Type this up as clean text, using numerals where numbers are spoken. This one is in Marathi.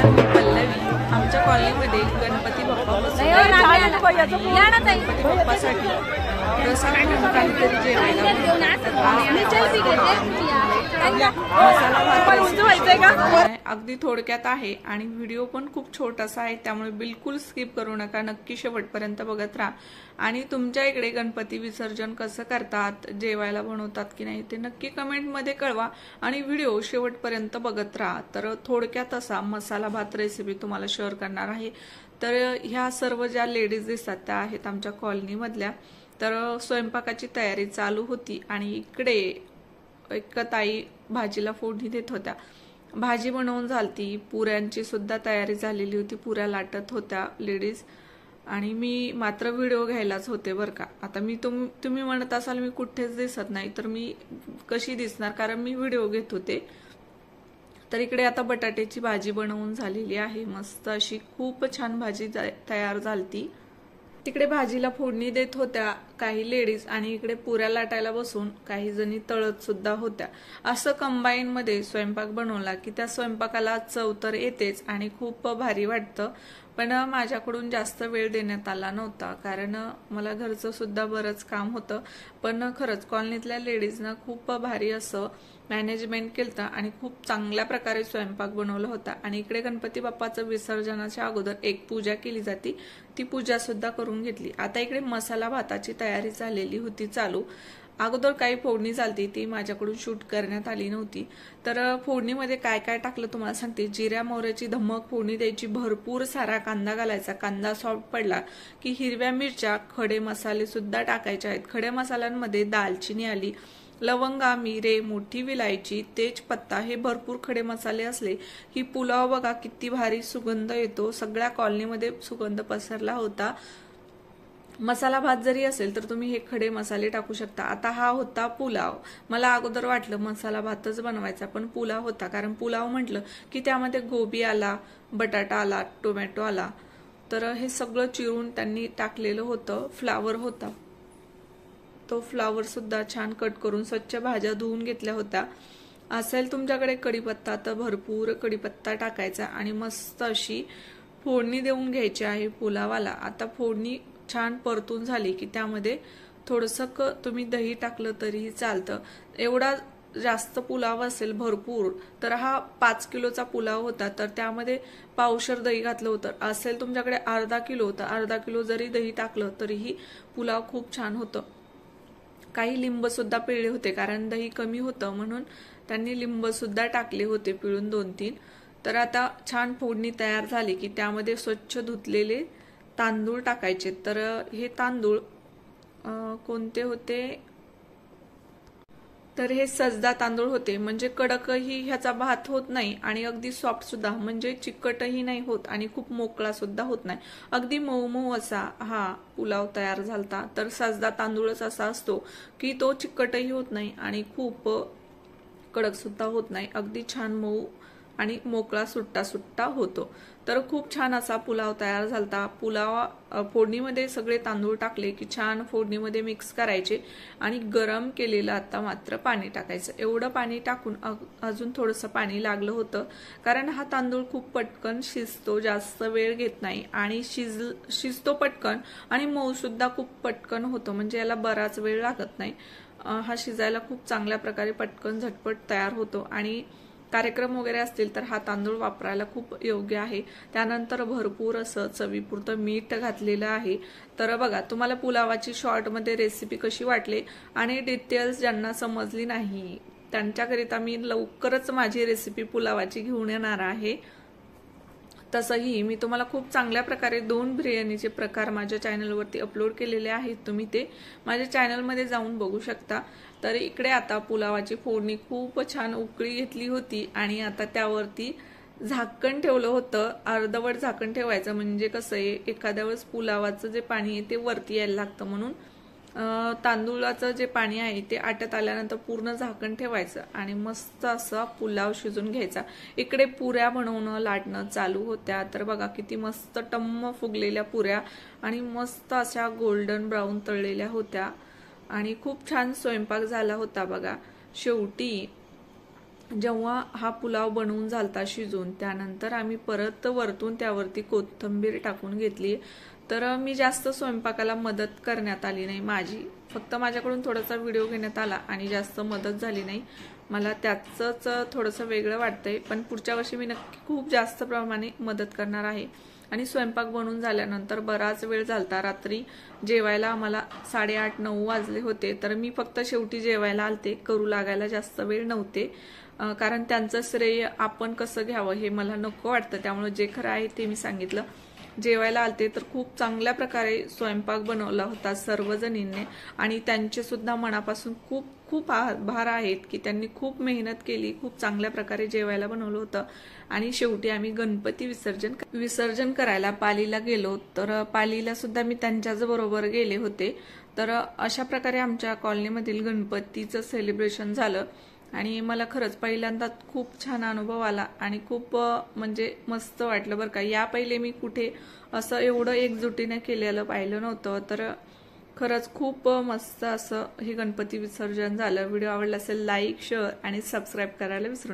नमस्कार, मी पल्लवी. आमच्या कॉलनीमध्ये गणपती बाप्पा गणपती बाप्पासाठी प्रसाद म्हणून काहीतरी जेवायला अगदी थोडक्यात आहे आणि व्हिडिओ पण खूप छोटासा आहे, त्यामुळे बिलकुल स्किप करू नका. नक्की शेवटपर्यंत बघत राहा. आणि तुमच्या इकडे गणपती विसर्जन कसं करतात, जेवायला बनवतात की नाही ते नक्की कमेंटमध्ये कळवा आणि व्हिडिओ शेवटपर्यंत बघत राहा. तर थोडक्यात असा मसाला भात रेसिपी तुम्हाला शेअर करणार आहे. तर ह्या सर्व ज्या लेडीज दिसतात त्या आहेत आमच्या कॉलनीमधल्या. तर स्वयंपाकाची तयारी चालू होती आणि इकडे एक ताई भाजीला फोडणी देत होत्या. भाजी बनवून झालती, पुऱ्यांची सुद्धा तयारी झालेली होती, पुऱ्या लाटत होत्या लेडीज. आणि मी मात्र व्हिडिओ घ्यायलाच होते बरं का. आता मी तुम्ही म्हणत असाल मी कुठेच दिसत नाही, तर मी कशी दिसणार, कारण मी व्हिडिओ घेत होते. तर इकडे आता बटाट्याची भाजी बनवून झालेली आहे, मस्त अशी खूप छान भाजी तयार झालती. तिकडे भाजीला फोडणी देत होत्या काही लेडीज आणि इकडे पुऱ्या लाटायला बसून काही जणी तळत सुद्धा होत्या. असं कंबाईन मध्ये स्वयंपाक बनवला की त्या स्वयंपाकाला चव तर येतेच आणि खूप भारी वाटतं. पण माझ्याकडून जास्त वेळ देण्यात आला नव्हता, कारण मला घरचं सुद्धा बरंच काम होतं. पण खरंच कॉलनीतल्या लेडीजना खूप भारी असं मॅनेजमेंट केलं आणि खूप चांगल्या प्रकारे स्वयंपाक बनवला होता. आणि इकडे गणपती बाप्पाचं विसर्जनाच्या अगोदर एक पूजा केली जाते, ती पूजा सुद्धा करून घेतली. आता इकडे मसाला भाताची तयारी झालेली होती चालू. अगोदर काही फोडणी झालती, ती माझ्याकडून शूट करण्यात आली नव्हती. तर फोडणीमध्ये काय काय टाकलं तुम्हाला सांगते. जिऱ्या मोहऱ्याची धमक फोडणी द्यायची, भरपूर सारा कांदा घालायचा. कांदा सॉफ्ट पडला की हिरव्या मिरच्या, खडे मसाले सुद्धा टाकायचे आहेत. खडे मसाल्यांमध्ये दालचिनी आली, लवंगा, मिरे, मोठी विलायची, तेजपत्ता, हे भरपूर खडे मसाले असले की पुलाव बघा किती भारी सुगंध येतो. सगळ्या कॉलनीमध्ये सुगंध पसरला होता. मसाला भात जरी असेल तर तुम्ही हे खडे मसाले टाकू शकता. आता हा होता पुलाव. मला अगोदर वाटलं मसाला भातच बनवायचा, पण पुलाव होता, कारण पुलाव म्हटलं की त्यामध्ये गोबी आला, बटाटा आला, टोमॅटो आला. तर हे सगळं चिरून त्यांनी टाकलेलं होतं. फ्लावर होता, तो फ्लावर सुद्धा छान कट करून स्वच्छ भाज्या धुवून घेतल्या होत्या. असेल तुमच्याकडे कढीपत्ता तर भरपूर कढीपत्ता टाकायचा आणि मस्त अशी फोडणी देऊन घ्यायची आहे पुलावाला. आता फोडणी छान परतून झाली की त्यामध्ये थोडंसं तुम्ही दही टाकलं तरीही चालतं. एवढा जास्त पुलाव असेल भरपूर, तर हा 5 किलोचा पुलाव होता, तर त्यामध्ये पावशर दही घातलं होतं. असेल तुमच्याकडे अर्धा किलो, तर अर्धा किलो जरी दही टाकलं तरीही पुलाव खूप छान होतं. काही लिंब सुद्धा पिळले होते, कारण दही कमी होतं म्हणून त्यांनी लिंब सुद्धा टाकले होते पिळून 2-3. तर आता छान फोडणी तयार झाली की त्यामध्ये स्वच्छ धुतलेले तांदूळ टाकायचे. तर हे तांदूळ कोणते होते, तर हे सजदा तांदूळ होते. म्हणजे कडकही ह्याचा भात होत नाही आणि अगदी सॉफ्ट सुद्धा, म्हणजे चिकटही नाही होत आणि खूप मोकळा सुद्धा होत नाही. अगदी मऊ मऊ असा हा पुलाव तयार झालता. तर सजदा तांदूळच असा असतो की तो चिकटही होत नाही आणि खूप कडक सुद्धा होत नाही. अगदी छान मऊ आणि मोकळा सुट्टा सुट्टा होतो. तर खूप छान असा पुलाव तयार झालता. पुलाव फोडणीमध्ये सगळे तांदूळ टाकले की छान फोडणीमध्ये मिक्स करायचे आणि गरम केलेलं आता मात्र पाणी टाकायचं. एवढं पाणी टाकून अजून थोडंसं पाणी लागलं होतं, कारण हा तांदूळ खूप पटकन शिजतो, जास्त वेळ घेत नाही आणि शिजतो पटकन आणि मऊ सुद्धा खूप पटकन होतो. म्हणजे याला बराच वेळ लागत नाही. हा शिजायला खूप चांगल्या प्रकारे पटकन झटपट तयार होतो आणि कार्यक्रम वगैरे असतील तर हा तांदूळ वापरायला खूप योग्य आहे. त्यानंतर भरपूर असं चवीपुरतं मीठ घातलेलं आहे. तर बघा, तुम्हाला पुलावाची शॉर्टमध्ये रेसिपी कशी वाटली आणि डिटेल्स ज्यांना समजली नाही त्यांच्याकरिता मी लवकरच माझी रेसिपी पुलावाची घेऊन येणार आहे. तसंही मी तुम्हाला खूप चांगल्या प्रकारे 2 बिर्याणीचे प्रकार माझ्या चॅनलवरती अपलोड केलेले आहेत. तुम्ही ते माझ्या चॅनलमध्ये जाऊन बघू शकता. तर इकडे आता पुलावाची फोडणी खूप छान उकळी घेतली होती आणि आता त्यावरती झाकण ठेवलं होतं. अर्धवट झाकण ठेवायचं, म्हणजे कसं आहे एखाद्या वेळेस पुलावाचं जे पाणी आहे ते वरती यायला लागतं, म्हणून तांदूळाचं जे पाणी आहे ते आटत आल्यानंतर पूर्ण झाकण ठेवायचं आणि मस्त असा पुलाव शिजून घ्यायचा. इकडे पुऱ्या बनवणं लाटणं चालू होत्या. तर बघा किती मस्त टम्म फुगलेल्या पुऱ्या आणि मस्त अशा गोल्डन ब्राऊन तळलेल्या होत्या आणि खूप छान स्वयंपाक झाला होता. बघा शेवटी जेव्हा हा पुलाव बनवून झालता शिजून, त्यानंतर आम्ही परत वरतून त्यावरती कोथिंबीर टाकून घेतली. तर मी जास्त स्वयंपाकाला मदत करण्यात आली नाही माझी, फक्त माझ्याकडून थोडासा व्हिडिओ घेण्यात आला आणि जास्त मदत झाली नाही. मला त्याचंच थोडंसं वेगळं वाटतंय, पण पुढच्या वर्षी मी नक्की खूप जास्त प्रमाणे मदत करणार आहे. आणि स्वयंपाक बनवून झाल्यानंतर बराच वेळ झालता, रात्री जेवायला आम्हाला 8:30-9 वाजले होते. तर मी फक्त शेवटी जेवायला आलते, करू लागायला जास्त वेळ नव्हते, कारण त्यांचं श्रेय आपण कसं घ्यावं हे मला नको वाटतं. त्यामुळे जे खरं आहे ते मी सांगितलं. जेवायला आलते तर खूप चांगल्या प्रकारे स्वयंपाक बनवला होता सर्वजणींनी, आणि त्यांचे सुद्धा मनापासून खूप खूप आभार आहेत की त्यांनी खूप मेहनत केली, खूप चांगल्या प्रकारे जेवायला बनवलं होतं. आणि शेवटी आम्ही गणपती विसर्जन करायला पालीला गेलो. तर पालीला सुद्धा मी त्यांच्याच बरोबर गेले होते. तर अशा प्रकारे आमच्या कॉलनीमधील गणपतीचं सेलिब्रेशन झालं आणि मला खरंच पहिल्यांदा खूप छान अनुभव आला आणि खूप म्हणजे मस्त वाटलं बरं का. या पहिले मी कुठे असं एवढं एकजुटीने केलेलं पाहिलं नव्हतं. तर खरंच खूप मस्त असं हे गणपती विसर्जन झालं. व्हिडिओ आवडला असेल लाईक, शेअर आणि सबस्क्राईब करायला विसरू नका.